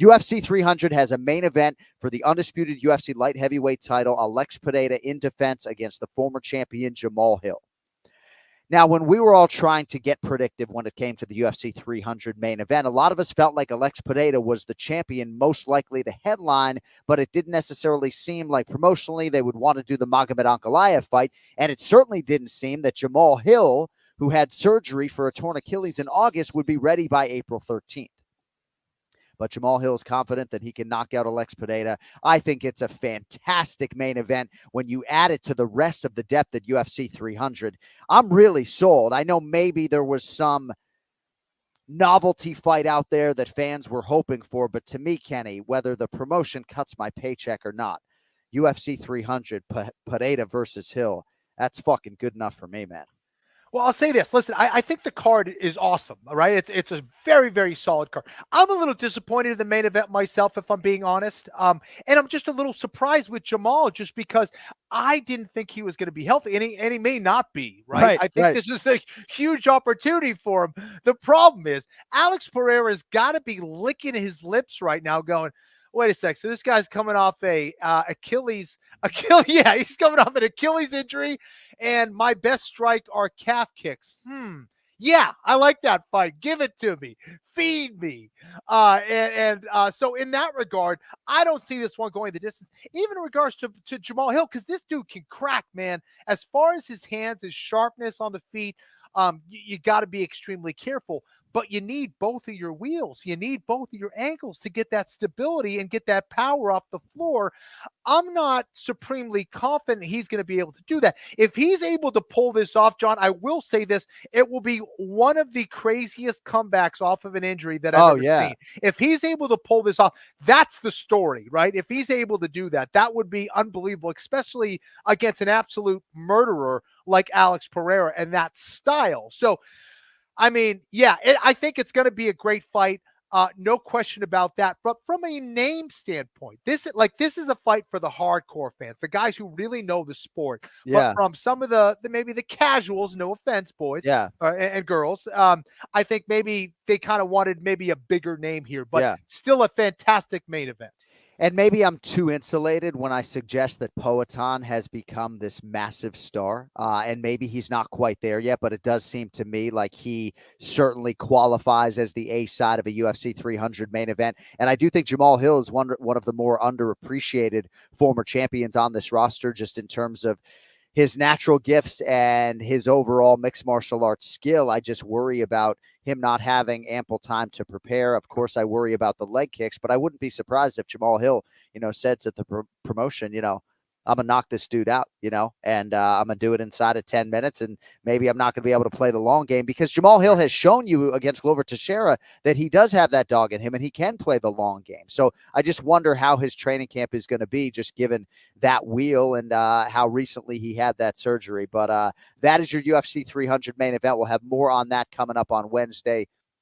UFC 300 has a main event for the undisputed UFC light heavyweight title, Alex Pereira in defense against the former champion Jamal Hill. Now, when we were all trying to get predictive when it came to the UFC 300 main event, a lot of us felt like Alex Pereira was the champion most likely to headline, but it didn't necessarily seem like promotionally they would want to do the Magomed Ankalaev fight, and it certainly didn't seem that Jamal Hill, who had surgery for a torn Achilles in August, would be ready by April 13th. But Jamal Hill is confident that he can knock out Alex Pereira. I think it's a fantastic main event when you add it to the rest of the depth at UFC 300. I'm really sold. I know maybe there was some novelty fight out there that fans were hoping for, but to me, Kenny, whether the promotion cuts my paycheck or not, UFC 300, Pereira versus Hill, that's fucking good enough for me, man. Well, I'll say this. Listen, I think the card is awesome, right? It's a very, very solid card. I'm a little disappointed in the main event myself, if I'm being honest. And I'm just a little surprised with Jamal just because I didn't think he was going to be healthy, and he may not be, right? I think this is a huge opportunity for him. The problem is Alex Pereira's got to be licking his lips right now going, wait a sec. So this guy's coming off a Achilles. Yeah, he's coming off an Achilles injury, and my best strike are calf kicks. Yeah, I like that fight. Give it to me. Feed me. So in that regard, I don't see this one going the distance, even in regards to Jamal Hill, because this dude can crack, man. As far as his hands, his sharpness on the feet, you got to be extremely careful. But you need both of your wheels. You need both of your ankles to get that stability and get that power off the floor. I'm not supremely confident he's going to be able to do that. If he's able to pull this off, John, I will say this, it will be one of the craziest comebacks off of an injury that I've ever seen. If he's able to pull this off, that's the story, right? If he's able to do that, that would be unbelievable, especially against an absolute murderer like Alex Pereira and that style. So, I mean, yeah, I think it's going to be a great fight. No question about that. But from a name standpoint, this is a fight for the hardcore fans, the guys who really know the sport. Yeah. But from some of the maybe the casuals, no offense, boys and girls, I think maybe they kind of wanted maybe a bigger name here, but still a fantastic main event. And maybe I'm too insulated when I suggest that Poatan has become this massive star. And maybe he's not quite there yet, but it does seem to me like he certainly qualifies as the A side of a UFC 300 main event. And I do think Jamal Hill is one of the more underappreciated former champions on this roster, just in terms of his natural gifts and his overall mixed martial arts skill. I just worry about him not having ample time to prepare. Of course, I worry about the leg kicks, but I wouldn't be surprised if Jamal Hill, said at the promotion, I'm going to knock this dude out, and I'm going to do it inside of 10 minutes. And maybe I'm not going to be able to play the long game, because Jamal Hill has shown you against Glover Teixeira that he does have that dog in him and he can play the long game. So I just wonder how his training camp is going to be, just given that wheel and how recently he had that surgery. But that is your UFC 300 main event. We'll have more on that coming up on Wednesday.